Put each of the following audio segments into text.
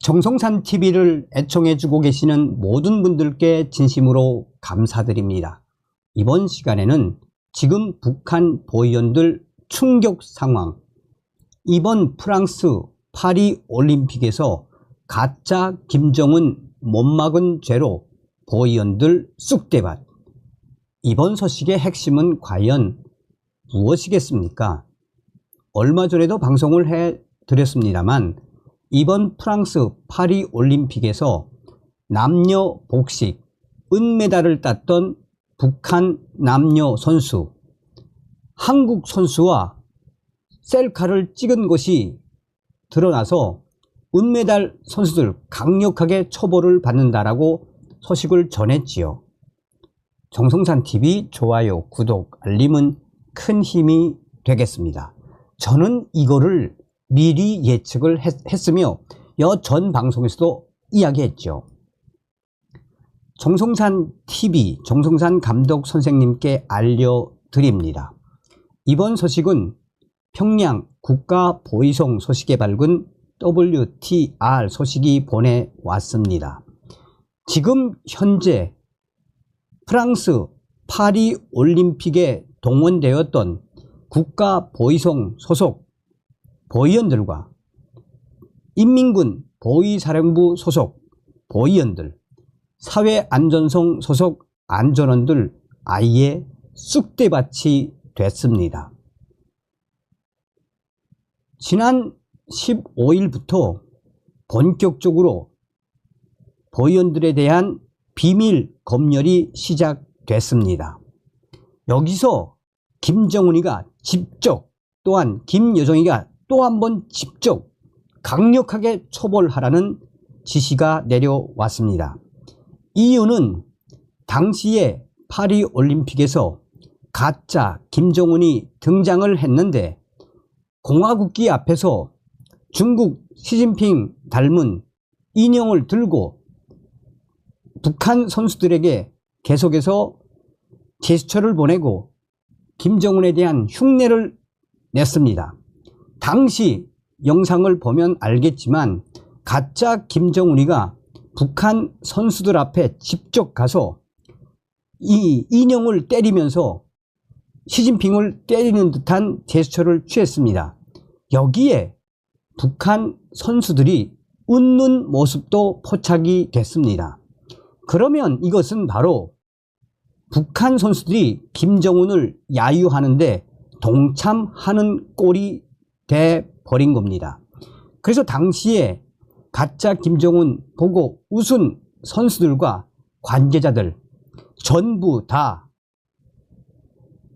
정성산 TV를 애청해주고 계시는 모든 분들께 진심으로 감사드립니다. 이번 시간에는 지금 북한 보위원들 충격 상황, 이번 프랑스 파리 올림픽에서 가짜 김정은 못 막은 죄로 보위원들 쑥대밭, 이번 소식의 핵심은 과연 무엇이겠습니까? 얼마 전에도 방송을 해드렸습니다만 이번 프랑스 파리 올림픽에서 남녀 복식 은메달을 땄던 북한 남녀 선수, 한국 선수와 셀카를 찍은 것이 드러나서 은메달 선수들 강력하게 처벌을 받는다라고 소식을 전했지요. 정성산TV 좋아요, 구독, 알림은 큰 힘이 되겠습니다. 저는 이거를 미리 예측을 했으며 전 방송에서도 이야기했죠. 정성산TV 정성산 감독 선생님께 알려드립니다. 이번 소식은 평양 국가보위성 소식에 밝은 WTR 소식이 보내왔습니다. 지금 현재 프랑스 파리 올림픽에 동원되었던 국가보위성 소속 보위원들과 인민군 보위사령부 소속 보위원들, 사회안전성 소속 안전원들 아예 쑥대밭이 됐습니다. 지난 15일부터 본격적으로 보위원들에 대한 비밀 검열이 시작됐습니다. 여기서 김정은이가 직접, 또한 김여정이가 또 한 번 직접 강력하게 처벌하라는 지시가 내려왔습니다. 이유는 당시에 파리 올림픽에서 가짜 김정은이 등장을 했는데 공화국기 앞에서 중국 시진핑 닮은 인형을 들고 북한 선수들에게 계속해서 제스처를 보내고 김정은에 대한 흉내를 냈습니다. 당시 영상을 보면 알겠지만 가짜 김정은이가 북한 선수들 앞에 직접 가서 이 인형을 때리면서 시진핑을 때리는 듯한 제스처를 취했습니다. 여기에 북한 선수들이 웃는 모습도 포착이 됐습니다. 그러면 이것은 바로 북한 선수들이 김정은을 야유하는데 동참하는 꼴이 돼버린 겁니다. 그래서 당시에 가짜 김정은 보고 웃은 선수들과 관계자들 전부 다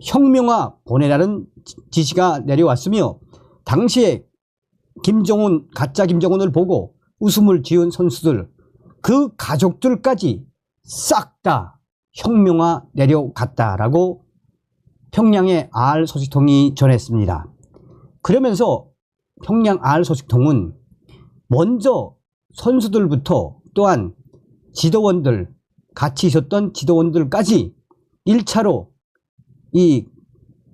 혁명화 보내라는 지시가 내려왔으며, 당시에 김정은, 가짜 김정은을 보고 웃음을 지은 선수들, 그 가족들까지 싹 다 혁명화 내려갔다라고 평양의 R 소식통이 전했습니다. 그러면서 평양 R 소식통은 먼저 선수들부터 또한 지도원들, 같이 있었던 지도원들까지 1차로 이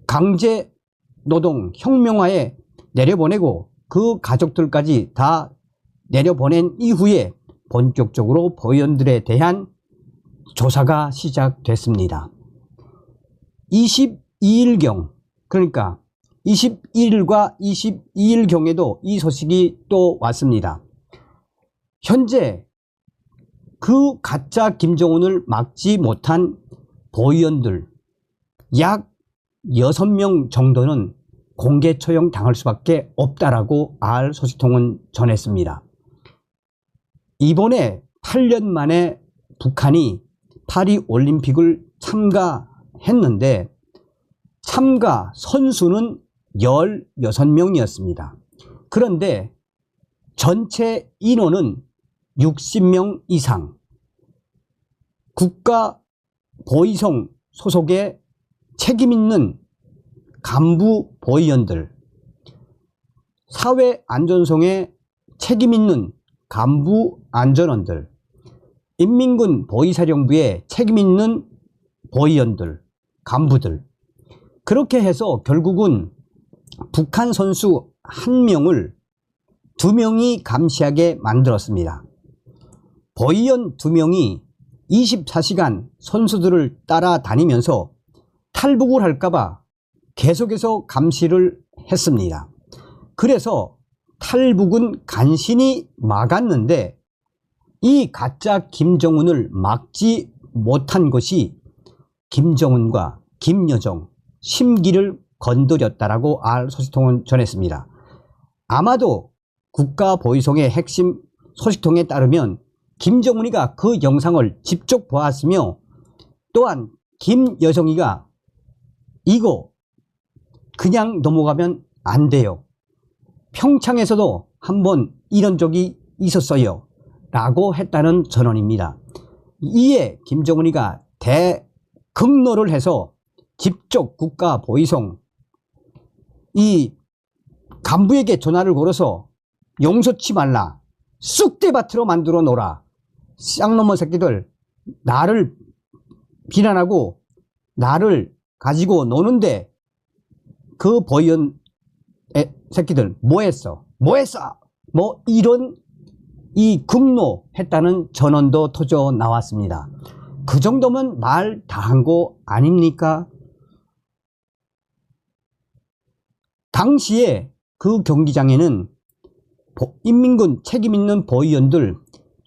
강제 노동 혁명화에 내려보내고 그 가족들까지 다 내려보낸 이후에 본격적으로 보위원들에 대한 조사가 시작됐습니다. 22일경, 그러니까 21일과 22일경에도 이 소식이 또 왔습니다. 현재 그 가짜 김정은을 막지 못한 보위원들 약 6명 정도는 공개 처형 당할 수밖에 없다라고 R 소식통은 전했습니다. 이번에 8년 만에 북한이 파리 올림픽을 참가했는데 참가 선수는 16명이었습니다. 그런데 전체 인원은 60명 이상, 국가 보위성 소속의 책임있는 간부 보위원들, 사회안전성의 책임있는 간부 안전원들, 인민군 보위사령부의 책임있는 보위원들, 간부들, 그렇게 해서 결국은 북한 선수 1명을 2명이 감시하게 만들었습니다. 보위원 2명이 24시간 선수들을 따라다니면서 탈북을 할까봐 계속해서 감시를 했습니다. 그래서 탈북은 간신히 막았는데 이 가짜 김정은을 막지 못한 것이 김정은과 김여정, 심기를 건드렸다라고 알소식통은 전했습니다. 아마도 국가보위성의 핵심 소식통에 따르면 김정은이가 그 영상을 직접 보았으며 또한 김여정이가 이거 그냥 넘어가면 안 돼요. 평창에서도 한번 이런 적이 있었어요. 라고 했다는 전언입니다. 이에 김정은이가 대극노를 해서 직접 국가보위성 이 간부에게 전화를 걸어서 용서치 말라. 쑥대밭으로 만들어 놓으라. 쌍놈의 새끼들 나를 비난하고 나를 가지고 노는데 그 보위원 새끼들 뭐했어? 뭐했어? 뭐 이런 이 극노했다는 전언도 터져 나왔습니다. 그 정도면 말 다 한 거 아닙니까? 당시에 그 경기장에는 인민군 책임있는 보위원들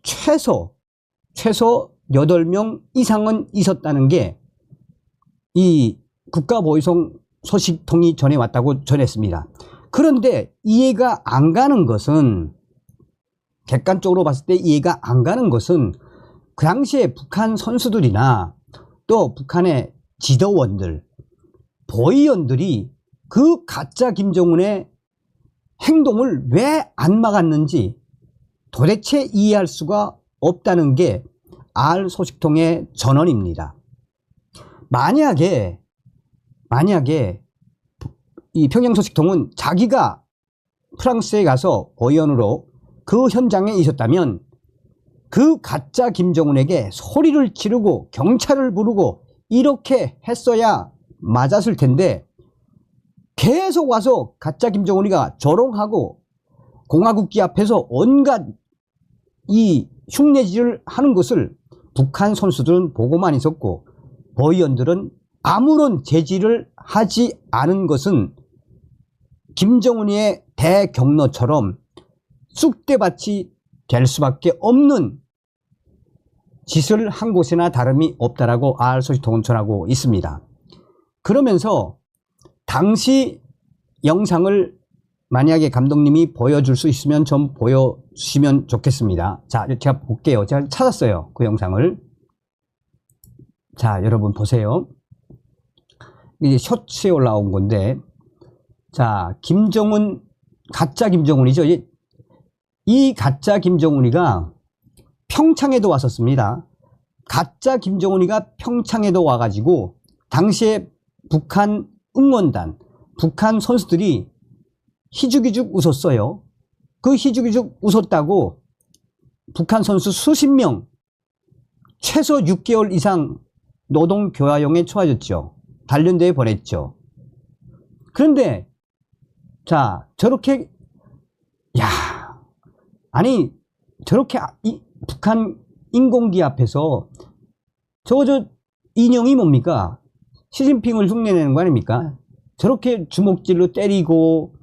최소 8명 이상은 있었다는 게 이 국가보위성 소식통이 전해왔다고 전했습니다. 그런데 이해가 안 가는 것은 객관적으로 봤을 때 이해가 안 가는 것은 그 당시에 북한 선수들이나 또 북한의 지도원들, 보위원들이 그 가짜 김정은의 행동을 왜 안 막았는지 도대체 이해할 수가 없다는 게 알소식통의 전언입니다. 만약에 이 평양소식통은 자기가 프랑스에 가서 보위원으로 그 현장에 있었다면 그 가짜 김정은에게 소리를 지르고 경찰을 부르고 이렇게 했어야 맞았을 텐데 계속 와서 가짜 김정은이가 조롱하고 공화국기 앞에서 온갖 이 흉내질을 하는 것을 북한 선수들은 보고만 있었고 보위원들은 아무런 제지를 하지 않은 것은 김정은이의 대경로처럼 쑥대밭이 될 수밖에 없는 짓을 한 곳이나 다름이 없다라고 알소식통은 전하고 있습니다. 그러면서 당시 영상을 만약에 감독님이 보여줄 수 있으면 좀 보여주시면 좋겠습니다. 자, 제가 볼게요. 제가 찾았어요. 그 영상을. 자, 여러분 보세요. 이게 쇼츠에 올라온 건데, 자, 김정은, 가짜 김정은이죠. 이 가짜 김정은이가 평창에도 왔었습니다. 가짜 김정은이가 평창에도 와가지고, 당시에 북한 응원단, 북한 선수들이 희죽희죽 웃었어요. 그 희죽희죽 웃었다고 북한 선수 수십 명, 최소 6개월 이상 노동교화용에 처해졌죠. 단련대에 보냈죠. 그런데 자, 저렇게 아니 저렇게 북한 인공기 앞에서 저 인형이 뭡니까? 시진핑을 흉내내는 거 아닙니까? 저렇게 주먹질로 때리고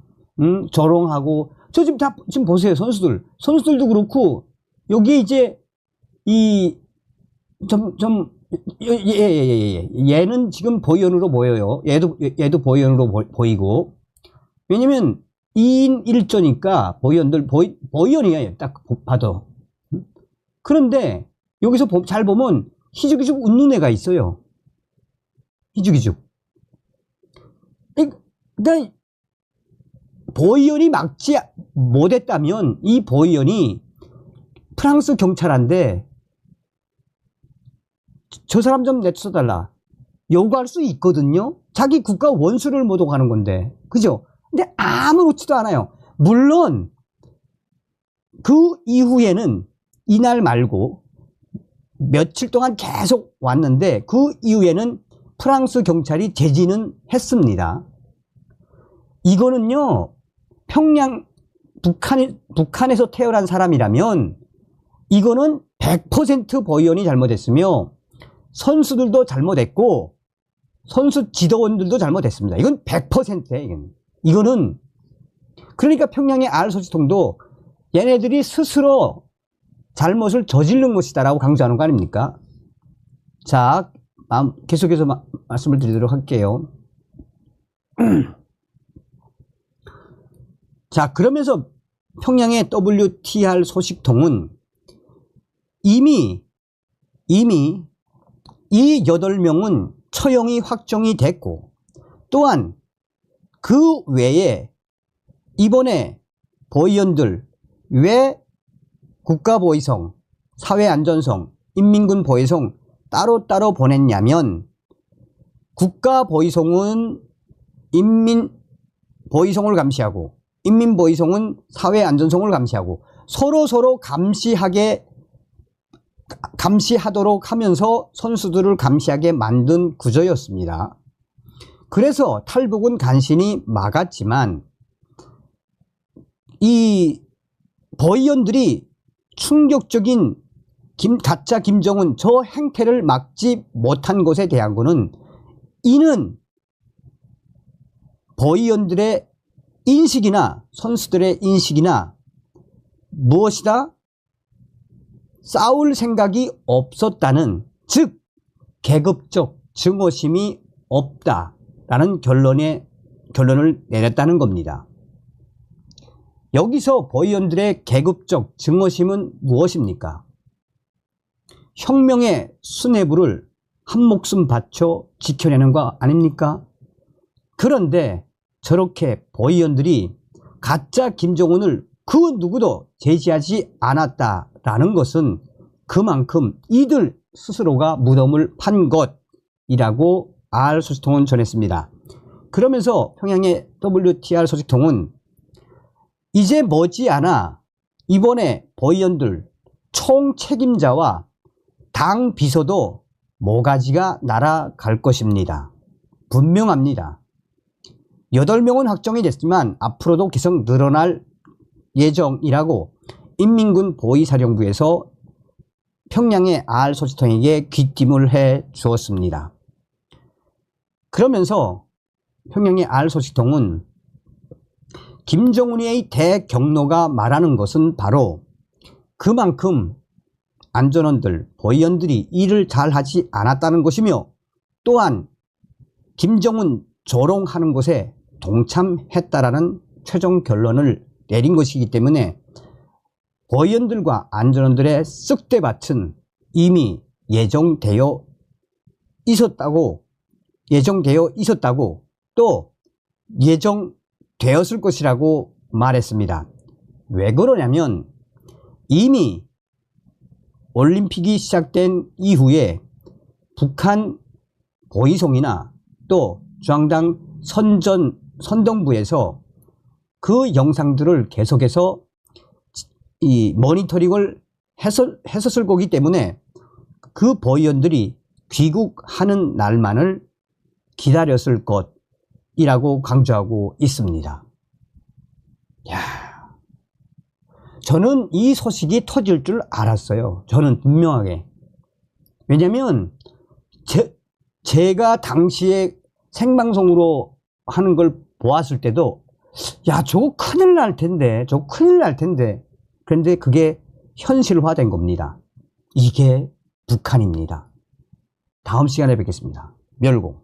조롱하고 저 지금 보세요. 선수들도 그렇고 여기에 이제 얘는 지금 보위원으로 보여요. 얘도 보위원으로 보이고. 왜냐면 2인 1조니까 보위원이에요. 딱 봐도. 그런데 여기서 잘 보면 희죽희죽 웃는 애가 있어요. 희죽희죽. 그러니까 보위원이 막지 못했다면 이 보위원이 프랑스 경찰한테 저 사람 좀 내쳐달라 요구할 수 있거든요. 자기 국가 원수를 모독하는 건데, 그죠? 근데 아무렇지도 않아요. 물론 그 이후에는 이날 말고 며칠 동안 계속 왔는데 그 이후에는 프랑스 경찰이 제지는 했습니다. 이거는요, 평양 북한에서 태어난 사람이라면 이거는 100% 보위원이 잘못했으며 선수들도 잘못했고 선수 지도원들도 잘못했습니다. 이건 100%예요. 이거는 그러니까 평양의 알소지통도 얘네들이 스스로 잘못을 저지른 것이다라고 강조하는 거 아닙니까? 자, 계속해서 말씀을 드리도록 할게요. 자, 그러면서 평양의 WTR 소식통은 이미 이 8명은 처형이 확정이 됐고 또한 그 외에 이번에 보위원들 왜 국가보위성, 사회안전성, 인민군보위성 따로따로 보냈냐면 국가보위성은 인민보위성을 감시하고 인민보위성은 사회안전성을 감시하고 서로 감시하도록 하면서 선수들을 감시하게 만든 구조였습니다. 그래서 탈북은 간신히 막았지만 이 보위원들이 충격적인 가짜 김정은 저 행태를 막지 못한 것에 대한 거는 이는 보위원들의 인식이나 선수들의 인식이나 무엇이다? 싸울 생각이 없었다는, 즉 계급적 증오심이 없다라는 결론을 내렸다는 겁니다. 여기서 보위원들의 계급적 증오심은 무엇입니까? 혁명의 수뇌부를 한목숨 바쳐 지켜내는 거 아닙니까? 그런데 저렇게 보위원들이 가짜 김정은을 그 누구도 제지하지 않았다라는 것은 그만큼 이들 스스로가 무덤을 판 것이라고 알소식통은 전했습니다. 그러면서 평양의 WTR 소식통은 이제 머지않아 이번에 보위원들 총책임자와 당 비서도 모가지가 날아갈 것입니다. 분명합니다. 8명은 확정이 됐지만 앞으로도 계속 늘어날 예정이라고 인민군 보위사령부에서 평양의 알소식통에게 귀띔을 해 주었습니다. 그러면서 평양의 알소식통은 김정은의 대경로가 말하는 것은 바로 그만큼 안전원들, 보위원들이 일을 잘하지 않았다는 것이며 또한 김정은 조롱하는 것에 동참했다라는 최종 결론을 내린 것이기 때문에 보위원들과 안전원들의 쓱대밭은 이미 예정되어 있었다고 또 예정되었을 것이라고 말했습니다. 왜 그러냐면 이미 올림픽이 시작된 이후에 북한 보위성이나 또 중앙당 선동부에서 그 영상들을 계속해서 이 모니터링을 했었을 거기 때문에 그 보위원들이 귀국하는 날만을 기다렸을 것이라고 강조하고 있습니다. 야, 저는 이 소식이 터질 줄 알았어요. 저는 분명하게. 왜냐면 제가 당시에 생방송으로 하는 걸 보았을 때도 야, 저거 큰일 날 텐데. 그런데 그게 현실화된 겁니다. 이게 북한입니다. 다음 시간에 뵙겠습니다. 멸공.